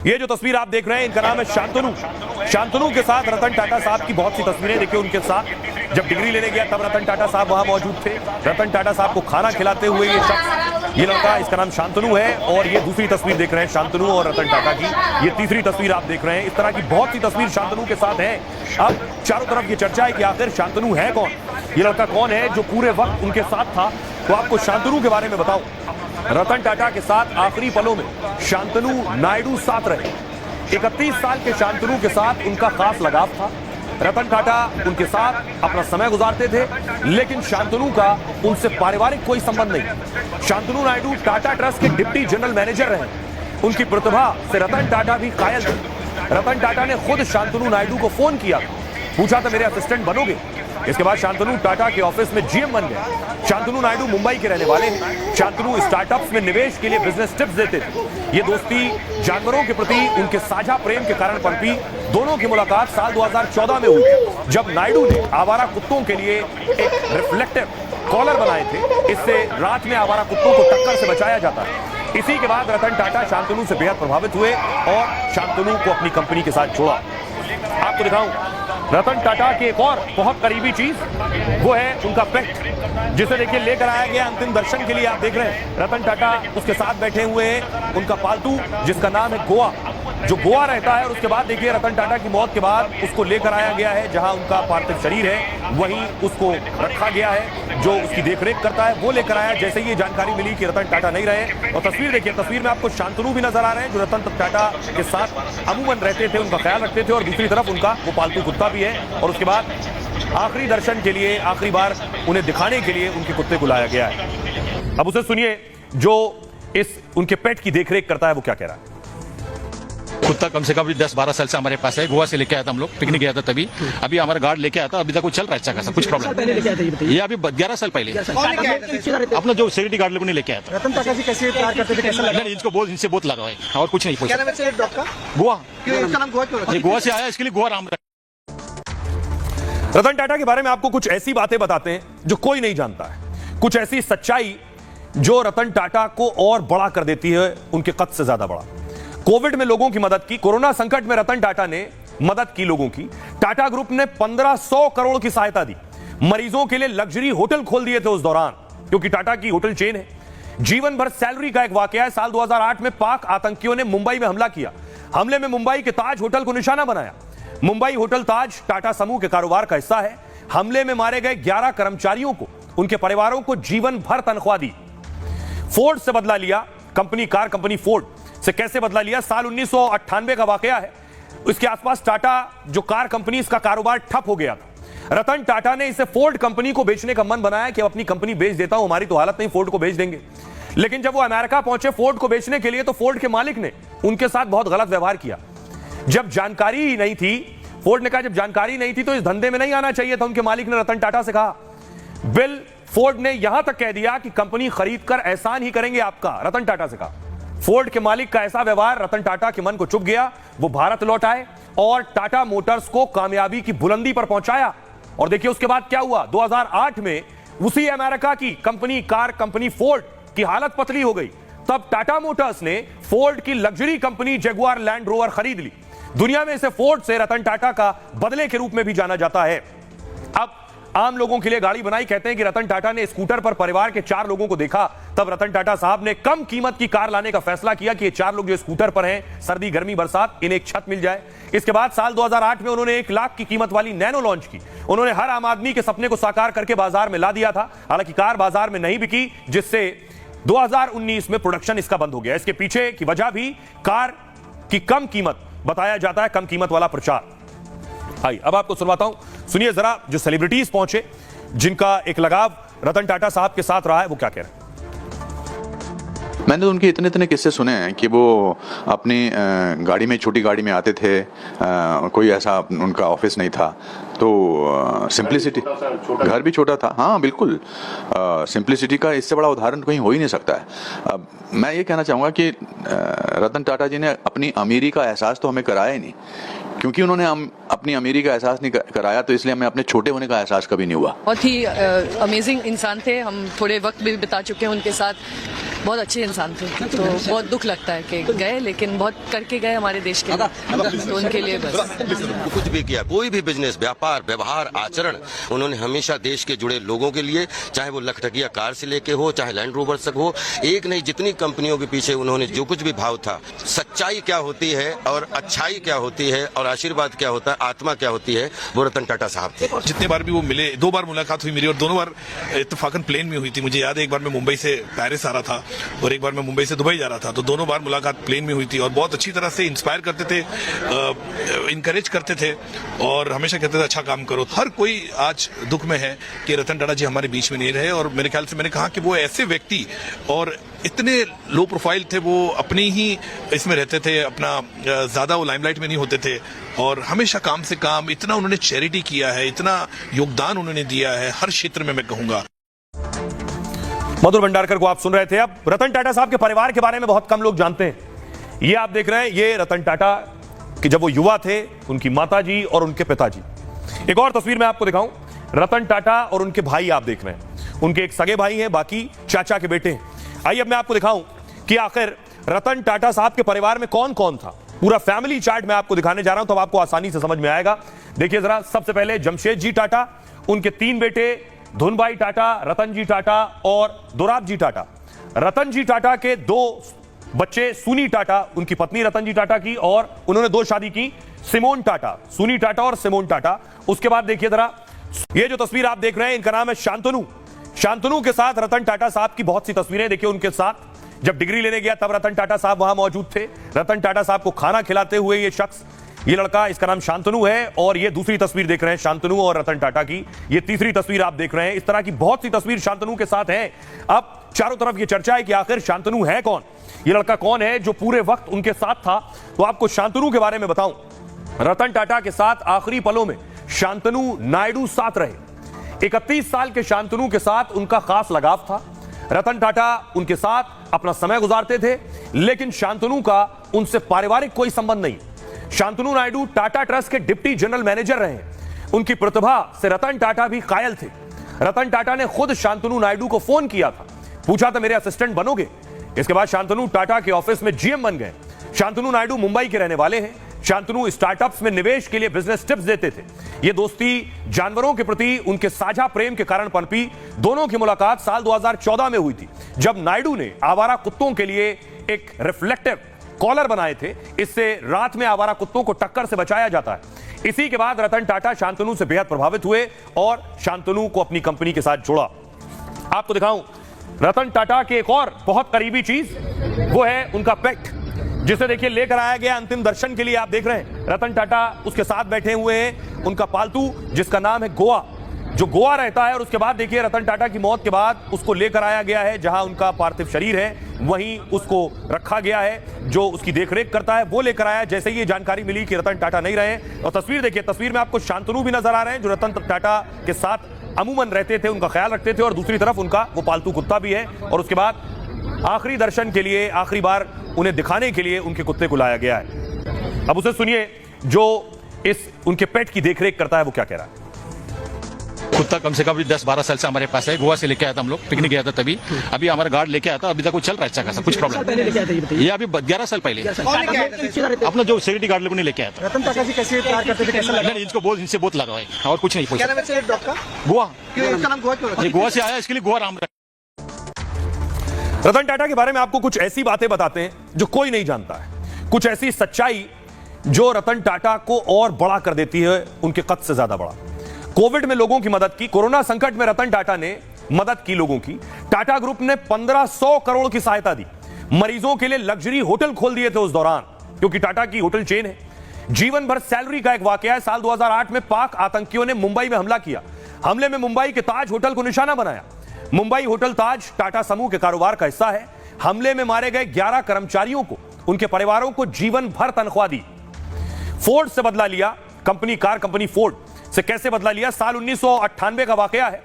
ये जो तस्वीर आप देख रहे हैं इनका नाम है शांतनु। शांतनु के साथ रतन टाटा साहब की बहुत सी तस्वीरें देखिए। उनके साथ जब डिग्री लेने गया तब रतन टाटा साहब वहां मौजूद थे। रतन टाटा साहब को खाना खिलाते हुए ये शख्स, ये लड़का, इसका नाम शांतनु है। और ये दूसरी तस्वीर देख रहे हैं शांतनु और रतन टाटा की। ये तीसरी तस्वीर आप देख रहे हैं। इस तरह की बहुत सी तस्वीर शांतनु के साथ है। अब चारों तरफ ये चर्चा है कि आखिर शांतनु है कौन, ये लड़का कौन है जो पूरे वक्त उनके साथ था। तो आपको शांतनु के बारे में बताऊं, रतन टाटा के साथ आखिरी पलों में शांतनु नायडू साथ रहे। 31 साल के शांतनु के साथ उनका खास लगाव था। रतन टाटा उनके साथ अपना समय गुजारते थे, लेकिन शांतनु का उनसे पारिवारिक कोई संबंध नहीं। शांतनु नायडू टाटा ट्रस्ट के डिप्टी जनरल मैनेजर रहे। उनकी प्रतिभा से रतन टाटा भी कायल थे। रतन टाटा ने खुद शांतनु नायडू को फोन किया, पूछा था मेरे असिस्टेंट बनोगे। इसके बाद शांतनु टाटा के ऑफिस में जीएम बन गए। शांतनु नायडू मुंबई के रहने वाले हैं। शांतनु स्टार्टअप्स में निवेश के लिए बिजनेस टिप्स देते थे। ये दोस्ती जानवरों के प्रति उनके साझा प्रेम के कारण पनपी। दोनों की मुलाकात साल 2014 में हुई, जब नायडू ने आवारा कुत्तों के लिए एक रिफ्लेक्टिव कॉलर बनाए थे। इससे रात में आवारा कुत्तों को टक्कर से बचाया जाता है। इसी के बाद रतन टाटा शांतनु से बेहद प्रभावित हुए और शांतनु को अपनी कंपनी के साथ जोड़ा। आपको दिखाऊं रतन टाटा की एक और बहुत करीबी चीज, वो है उनका पेट, जिसे देखिए लेकर आया गया अंतिम दर्शन के लिए। आप देख रहे हैं रतन टाटा उसके साथ बैठे हुए हैं। उनका पालतू जिसका नाम है गोवा, जो गोवा रहता है। और उसके बाद देखिए रतन टाटा की मौत के बाद उसको लेकर आया गया है, जहां उनका पार्थिव शरीर है वहीं उसको रखा गया है। जो उसकी देखरेख करता है वो लेकर आया। जैसे ये जानकारी मिली कि रतन टाटा नहीं रहे, और तस्वीर देखिए, तस्वीर में आपको शांतनु भी नजर आ रहे हैं जो रतन टाटा के साथ अमूमन रहते थे, उनका ख्याल रखते थे। और दूसरी तरफ उनका वो पालतू कुत्ता भी है। और उसके बाद आखिरी दर्शन के लिए, आखिरी बार उन्हें दिखाने के लिए उनके कुत्ते को लाया गया है। अब उसे सुनिए जो इस उनके पेट की देखरेख करता है, वो क्या कह रहा है। कुत्ता कम से कम 10-12 साल से हमारे पास है। गोवा से लेके आया था, हम लोग पिकनिक गया था तभी। अभी हमारा गार्ड लेके आया था, अभी तक वो चल रहा है अच्छा खासा, कुछ प्रॉब्लम। ये अभी 11 साल पहले अपना जो सिक्योरिटी गार्ड लोगों ने लेके आया था। रतन टाटा जी कैसे प्यार करते थे, कैसा लगा? इनको बहुत, इनसे बहुत लगा है और कुछ नहीं। क्या नाम है इस डॉग का? गोवा। क्यों इसका नाम गोवा क्यों रखा? ये गोवा से आया, इसके लिए गोवा राम। रतन टाटा के बारे में आपको कुछ ऐसी बातें बताते हैं जो कोई नहीं जानता है, कुछ ऐसी सच्चाई जो रतन टाटा को और बड़ा कर देती है, उनके कद से ज्यादा बड़ा। कोविड में लोगों की मदद की, कोरोना संकट में रतन टाटा ने मदद की लोगों की। टाटा ग्रुप ने 1500 करोड़ की सहायता दी। मरीजों के लिए लग्जरी होटल खोल दिए थे उस दौरान, क्योंकि टाटा की होटल चेन है। जीवन भर सैलरी का एक वाकया है। साल 2008 में पाक आतंकियों ने मुंबई में हमला किया। हमले में मुंबई के ताज होटल को निशाना बनाया। मुंबई होटल ताज टाटा समूह के कारोबार का हिस्सा है। हमले में मारे गए 11 कर्मचारियों को, उनके परिवारों को जीवन भर तनख्वाह दी। फोर्ड से बदला लिया, कार कंपनी फोर्ड से कैसे बदला लिया, साल 1998 का वाकया है। इसके आसपास टाटा जो कार कंपनी, इसका कारोबार ठप हो गया था। रतन टाटा ने इसे फोर्ड कंपनी को बेचने का मन बनाया कि अब अपनी कंपनी बेच देता हूं, हमारी तो हालत नहीं, फोर्ड को बेच देंगे। लेकिन जब वो अमेरिका पहुंचे फोर्ड को बेचने के लिए, तो फोर्ड के मालिक ने उनके साथ बहुत गलत व्यवहार किया। जब जानकारी ही नहीं थी, फोर्ड ने कहा जब जानकारी नहीं थी तो इस धंधे में नहीं आना चाहिए था। उनके मालिक ने रतन टाटा से कहा। बिल फोर्ड ने यहां तक कह दिया कि कंपनी खरीद कर एहसान ही करेंगे आपका, रतन टाटा से कहा। फोर्ड के मालिक का ऐसा व्यवहार रतन टाटा के मन को चुभ गया। वो भारत लौट आए और टाटा मोटर्स को कामयाबी की बुलंदी पर पहुंचाया। और देखिए उसके बाद क्या हुआ। 2008 में उसी अमेरिका की कार कंपनी फोर्ड की हालत पतली हो गई। तब टाटा मोटर्स ने फोर्ड की luxury company Jaguar land rover खरीद ली। दुनिया में इसे फोर्ड से रतन टाटा का बदले के रूप में भी जाना जाता है। अब आम लोगों के लिए गाड़ी बनाई। कहते हैं कि रतन टाटा ने स्कूटर पर परिवार के 4 लोगों को देखा, तब रतन टाटा साहब ने कम कीमत की कार लाने का फैसला किया कि ये 4 लोग जो स्कूटर पर हैं, सर्दी गर्मी बरसात, इन्हें एक छत मिल जाए। इसके बाद साल 2008 में उन्होंने 1 लाख की कीमत वाली नैनो लॉन्च की। उन्होंने हर आम आदमी के सपने को साकार करके बाजार में ला दिया था। हालांकि कार बाजार में नहीं बिकी, जिससे 2019 में प्रोडक्शन इसका बंद हो गया। इसके पीछे की वजह भी कार की कम कीमत बताया जाता है, कम कीमत वाला प्रचार। आइए अब आपको सुनवाता हूं, सुनिए जरा जो सेलिब्रिटीज पहुंचे जिनका एक लगाव रतन टाटा साहब के साथ रहा है, वो क्या कह रहे हैं। मैंने तो उनके इतने किस्से सुने हैं कि वो अपनी गाड़ी में, छोटी गाड़ी में आते थे। कोई ऐसा उनका ऑफिस नहीं था, तो सिंप्लिसिटी, घर भी छोटा था। हाँ बिल्कुल, सिंप्लिसिटी का इससे बड़ा उदाहरण कहीं हो ही नहीं सकता है। मैं ये कहना चाहूँगा कि रतन टाटा जी ने अपनी अमीरी का एहसास तो हमें कराया ही नहीं, क्योंकि उन्होंने अपनी अमीरी का एहसास नहीं कराया, तो इसलिए हमें अपने छोटे होने का एहसास कभी नहीं हुआ। बहुत ही अमेजिंग इंसान थे, हम थोड़े वक्त भी बिता चुके हैं उनके साथ, बहुत अच्छे इंसान थे। तो बहुत दुख लगता है कि गए, लेकिन बहुत करके गए हमारे देश के लिए, तो उनके लिए बस। कुछ भी किया, कोई भी बिजनेस, व्यापार, व्यवहार, आचरण, उन्होंने हमेशा देश के जुड़े लोगों के लिए, चाहे वो लखटकिया कार से लेके हो, चाहे लैंड रोवर तक हो, एक नहीं जितनी कंपनियों के पीछे उन्होंने जो कुछ भी भाव था, सच्चाई क्या होती है और अच्छाई क्या होती है और आशीर्वाद क्या होता है, आत्मा क्या होती है, वो रतन टाटा साहब थे। जितने बार भी वो मिले, 2 बार मुलाकात हुई मेरी, और दोनों बार इत्तेफाकन प्लेन में हुई थी। मुझे याद है एक बार मैं मुंबई से पेरिस आ रहा था और एक बार मैं मुंबई से दुबई जा रहा था, तो दोनों बार मुलाकात प्लेन में हुई थी। और बहुत अच्छी तरह से इंस्पायर करते थे, इनकरेज करते थे और हमेशा कहते थे अच्छा काम करो। हर कोई आज दुख में है कि रतन टाटा जी हमारे बीच में नहीं रहे, और मेरे ख्याल से मैंने कहा कि वो ऐसे व्यक्ति और इतने लो प्रोफाइल थे, वो अपनी ही इसमें रहते थे, अपना ज्यादा वो लाइमलाइट में नहीं होते थे, और हमेशा काम से काम, इतना उन्होंने चैरिटी किया है, इतना योगदान उन्होंने दिया है हर क्षेत्र में, मैं कहूंगा। मधुर भंडारकर को आप सुन रहे थे। अब रतन टाटा साहब के परिवार के बारे में बहुत कम लोग जानते हैं। ये आप देख रहे हैं, ये रतन टाटा कि जब वो युवा थे, उनकी माताजी और उनके पिताजी। एक और तस्वीर मैं आपको दिखाऊं, रतन टाटा और उनके भाई आप देख रहे हैं। उनके एक सगे भाई हैं, बाकी चाचा के बेटे हैं। आइए अब मैं आपको दिखाऊं कि आखिर रतन टाटा साहब के परिवार में कौन कौन था। पूरा फैमिली चार्ट मैं आपको दिखाने जा रहा हूं, तो आपको आसानी से समझ में आएगा। देखिए जरा, सबसे पहले जमशेद जी टाटा, उनके 3 बेटे धुनभाई टाटा, रतन जी टाटा और दोराब जी टाटा। रतन जी टाटा के 2 बच्चे, सुनी टाटा, उनकी पत्नी रतन जी टाटा की, और उन्होंने 2 शादी की, सिमोन टाटा, सुनी टाटा और सिमोन टाटा। उसके बाद देखिए जरा, ये जो तस्वीर आप देख रहे हैं, इनका नाम है शांतनु। शांतनु के साथ रतन टाटा साहब की बहुत सी तस्वीरें देखिए उनके साथ। जब डिग्री लेने गया तब रतन टाटा साहब वहां मौजूद थे। रतन टाटा साहब को खाना खिलाते हुए ये शख्स, ये लड़का, इसका नाम शांतनु है। और ये दूसरी तस्वीर देख रहे हैं शांतनु और रतन टाटा की। ये तीसरी तस्वीर आप देख रहे हैं। इस तरह की बहुत सी तस्वीर शांतनु के साथ है। अब चारों तरफ ये चर्चा है कि आखिर शांतनु है कौन, ये लड़का कौन है जो पूरे वक्त उनके साथ था। तो आपको शांतनु के बारे में बताऊं, रतन टाटा के साथ आखिरी पलों में शांतनु नायडू साथ रहे। 31 साल के शांतनु के साथ उनका खास लगाव था। रतन टाटा उनके साथ अपना समय गुजारते थे, लेकिन शांतनु का उनसे पारिवारिक कोई संबंध नहीं। शांतनु नायडू टाटा ट्रस्ट के डिप्टी जनरल मैनेजर रहे। उनकी प्रतिभा से रतन टाटा भी कायल थे। रतन टाटा ने खुद शांतनु नायडू को फोन किया था, पूछा था मेरे असिस्टेंट बनोगे। इसके बाद शांतनु टाटा के ऑफिस में जीएम बन गए। शांतनु नायडू मुंबई के रहने वाले हैं। शांतनु स्टार्टअप्स में निवेश के लिए बिजनेस टिप्स देते थे। यह दोस्ती जानवरों के प्रति उनके साझा प्रेम के कारण पनपी। दोनों की मुलाकात साल 2014 में हुई थी, जब नायडू ने आवारा कुत्तों के लिए एक रिफ्लेक्टिव कॉलर बनाए थे। इससे रात में आवारा कुत्तों को टक्कर से बचाया जाता है। इसी के बाद रतन टाटा शांतनु से बेहद प्रभावित हुए और शांतनु को अपनी कंपनी के साथ जोड़ा। आपको दिखाऊं रतन टाटा की एक और बहुत करीबी चीज, वो है उनका पेट, जिसे देखिए लेकर आया गया अंतिम दर्शन के लिए। आप देख रहे हैं रतन टाटा उसके साथ बैठे हुए हैं, उनका पालतू जिसका नाम है गोवा, जो गोवा रहता है। और उसके बाद देखिए रतन टाटा की मौत के बाद उसको लेकर आया गया है, जहां उनका पार्थिव शरीर है वहीं उसको रखा गया है। जो उसकी देखरेख करता है वो लेकर आया। जैसे ही ये जानकारी मिली कि रतन टाटा नहीं रहे, और तस्वीर देखिए, तस्वीर में आपको शांतनु भी नजर आ रहे हैं, जो रतन टाटा के साथ अमूमन रहते थे, उनका ख्याल रखते थे, और दूसरी तरफ उनका वो पालतू कुत्ता भी है। और उसके बाद आखिरी दर्शन के लिए, आखिरी बार उन्हें दिखाने के लिए उनके कुत्ते को लाया गया है। अब उसे सुनिए जो इस उनके पेट की देखरेख करता है, वो क्या कह रहा है। कुत्ता कम से कम भी 10-12 साल से हमारे पास है। गोवा से लेके आया था, हम लोग पिकनिक गया था तभी। अभी हमारा गार्ड लेके आया था, अभी तक वो चल रहा है अच्छा खासा, कुछ प्रॉब्लम। ये अभी 11 साल पहले अपना जो सिक्योरिटी गार्ड लोगों ने लेके आया था। रतन टाटा जी कैसे प्यार करते थे, कैसा लगा? इनसे बहुत लगा है और कुछ नहीं। क्या नाम है इस डॉग का? गोवा, क्यों इसका नाम गोवा क्यों रखा? ये गोवा से आया, इसके लिए गोवा राम। रतन टाटा के बारे में आपको कुछ ऐसी बातें बताते हैं जो कोई नहीं जानता है, कुछ ऐसी सच्चाई जो रतन टाटा को और बड़ा कर देती है, उनके कद से ज्यादा बड़ा। कोविड में लोगों की मदद की, कोरोना संकट में रतन टाटा ने मदद की लोगों की। टाटा ग्रुप ने 1500 करोड़ की सहायता दी। मरीजों के लिए लग्जरी होटल खोल दिए थे उस दौरान, क्योंकि टाटा की होटल चेन है। जीवन भर सैलरी का एक वाकया है। साल 2008 में पाक आतंकियों ने मुंबई में हमला किया। हमले में मुंबई के ताज होटल को निशाना बनाया। मुंबई होटल ताज टाटा समूह के कारोबार का हिस्सा है। हमले में मारे गए 11 कर्मचारियों को, उनके परिवारों को जीवन भर तनख्वाह दी। फोर्ड से बदला लिया, कार कंपनी फोर्ड से कैसे बदला लिया, साल 1998 का वाकया है।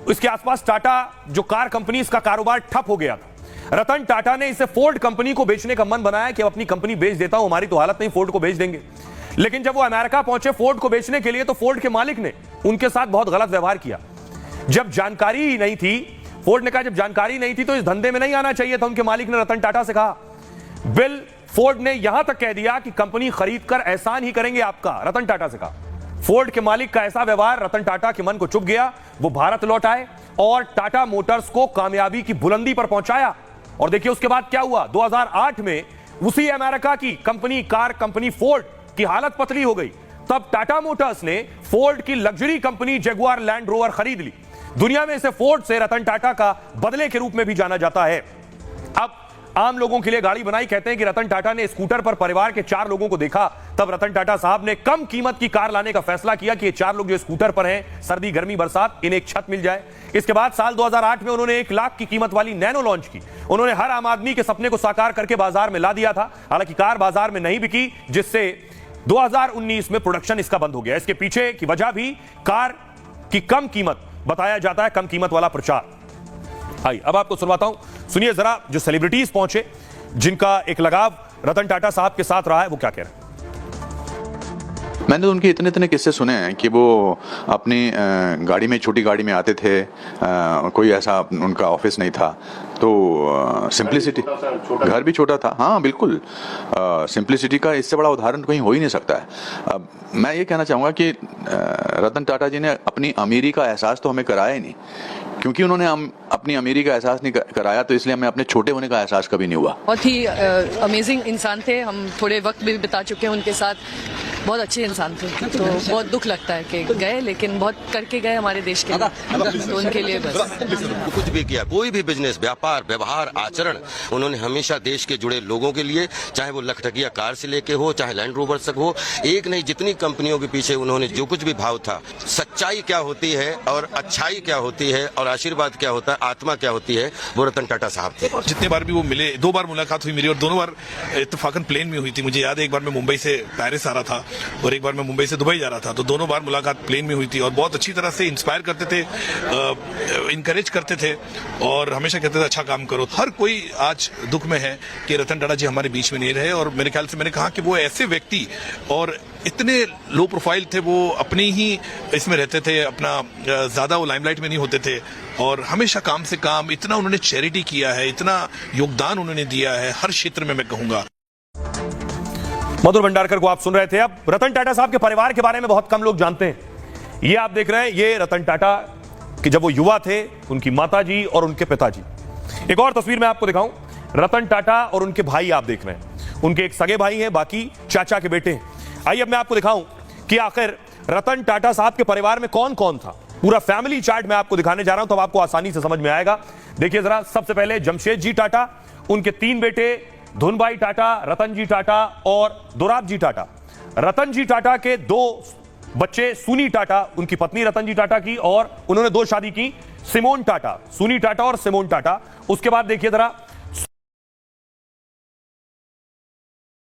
इसके आसपास टाटा जो कार कंपनी, इसका कारोबार ठप हो गया था। रतन टाटा ने इसे फोर्ड कंपनी को बेचने का मन बनाया कि अब अपनी कंपनी बेच देता हूं, हमारी तो हालत नहीं, फोर्ड को बेच देंगे। लेकिन जब वो अमेरिका पहुंचे फोर्ड को बेचने के लिए, तो फोर्ड के मालिक ने उनके साथ बहुत गलत व्यवहार किया। जब जानकारी ही नहीं थी, फोर्ड ने कहा जब जानकारी नहीं थी तो इस धंधे में नहीं आना चाहिए था। उनके मालिक ने रतन टाटा से कहा। बिल फोर्ड ने यहां तक कह दिया कि कंपनी खरीद कर एहसान ही करेंगे आपका, रतन टाटा से कहा। फोर्ड के मालिक का ऐसा व्यवहार रतन टाटा के मन को चुभ गया। वो भारत लौट आए और टाटा मोटर्स को कामयाबी की बुलंदी पर पहुंचाया। और देखिए उसके बाद क्या हुआ। 2008 में उसी अमेरिका की कंपनी, कार कंपनी फोर्ड की हालत पतली हो गई। तब टाटा मोटर्स ने फोर्ड की luxury company Jaguar land rover खरीद ली। दुनिया में इसे फोर्ड से रतन टाटा का बदले के रूप में भी जाना जाता है। अब आम लोगों के लिए गाड़ी बनाई। कहते हैं कि रतन टाटा ने स्कूटर पर परिवार के 4 लोगों को देखा, तब रतन टाटा साहब ने कम कीमत की कार लाने का फैसला किया कि ये 4 लोग जो स्कूटर पर हैं, सर्दी गर्मी बरसात, इन्हें एक छत मिल जाए। इसके बाद साल 2008 में उन्होंने 1 लाख की कीमत वाली नैनो लॉन्च की। उन्होंने हर आम आदमी के सपने को साकार करके बाजार में ला दिया था। हालांकि कार बाजार में नहीं बिकी, जिससे 2019 में प्रोडक्शन इसका बंद हो गया। इसके पीछे की वजह भी कार की कम कीमत बताया जाता है, कम कीमत वाला प्रचार। आइए अब आपको सुनवाता हूं, सुनिए जरा जो सेलिब्रिटीज पहुंचे जिनका एक लगाव रतन टाटा साहब के साथ रहा है, वो क्या कह रहे हैं। मैंने तो उनके इतने इतने किस्से सुने हैं कि वो अपनी गाड़ी में, छोटी गाड़ी में आते थे। कोई ऐसा उनका ऑफिस नहीं था, तो सिंप्लिसिटी, घर भी छोटा था। हाँ बिल्कुल, सिंप्लिसिटी का इससे बड़ा उदाहरण कहीं हो ही नहीं सकता है। मैं ये कहना चाहूँगा कि रतन टाटा जी ने अपनी अमीरी का एहसास तो हमें कराया ही नहीं, क्योंकि उन्होंने अपनी अमीरी का एहसास नहीं कराया, तो इसलिए हमें अपने छोटे होने का एहसास कभी नहीं हुआ। बहुत ही अमेजिंग इंसान थे। हम थोड़े वक्त भी बिता चुके हैं उनके साथ। बहुत अच्छे इंसान थे। तो बहुत दुख लगता है कि गए, लेकिन बहुत करके गए हमारे देश के लिए। तो उनके लिए बस कुछ भी किया, कोई भी बिजनेस, व्यापार, व्यवहार, आचरण, उन्होंने हमेशा देश के जुड़े लोगों के लिए, चाहे वो लखटकिया कार से लेके हो, चाहे लैंड रोवर तक हो, एक नहीं जितनी कंपनियों के पीछे उन्होंने जो कुछ भी भाव था, सच्चाई क्या होती है और अच्छाई क्या होती है और आशीर्वाद क्या होता है, आत्मा क्या होती है, वो रतन टाटा साहब थे। जितने बार भी वो मिले, 2 बार मुलाकात हुई मेरी, और दोनों बार इत्तेफाकन प्लेन में हुई थी। मुझे याद है एक बार मैं मुंबई से पेरिस आ रहा था और एक बार मैं मुंबई से दुबई जा रहा था, तो दोनों बार मुलाकात प्लेन में हुई थी। और बहुत अच्छी तरह से इंस्पायर करते थे, इनकरेज करते थे और हमेशा कहते थे अच्छा काम करो। हर कोई आज दुख में है कि रतन टाटा जी हमारे बीच में नहीं रहे। और मेरे ख्याल से मैंने कहा कि वो ऐसे व्यक्ति, और इतने लो प्रोफाइल थे, वो अपनी ही इसमें रहते थे, अपना ज्यादा वो लाइमलाइट में नहीं होते थे, और हमेशा काम से काम, इतना उन्होंने चैरिटी किया है, इतना योगदान उन्होंने दिया है हर क्षेत्र में, मैं कहूंगा। मधुर भंडारकर को आप सुन रहे थे। अब रतन टाटा साहब के परिवार के बारे में बहुत कम लोग जानते हैं। ये आप देख रहे हैं, ये रतन टाटा कि जब वो युवा थे, उनकी माताजी और उनके पिताजी। एक और तस्वीर मैं आपको दिखाऊं, रतन टाटा और उनके भाई आप देख रहे हैं। उनके एक सगे भाई हैं, बाकी चाचा के बेटे हैं। आइए अब मैं आपको दिखाऊं कि आखिर रतन टाटा साहब के परिवार में कौन कौन था। पूरा फैमिली चार्ट मैं आपको दिखाने जा रहा हूं, तो आपको आसानी से समझ में आएगा। देखिए जरा, सबसे पहले जमशेद जी टाटा, उनके 3 बेटे धुनभाई टाटा, रतन जी टाटा और दोराब जी टाटा। रतन जी टाटा के 2 बच्चे, सुनी टाटा उनकी पत्नी रतन जी टाटा की, और उन्होंने 2 शादी की, सिमोन टाटा, सुनी टाटा और सिमोन टाटा। उसके बाद देखिए जरा,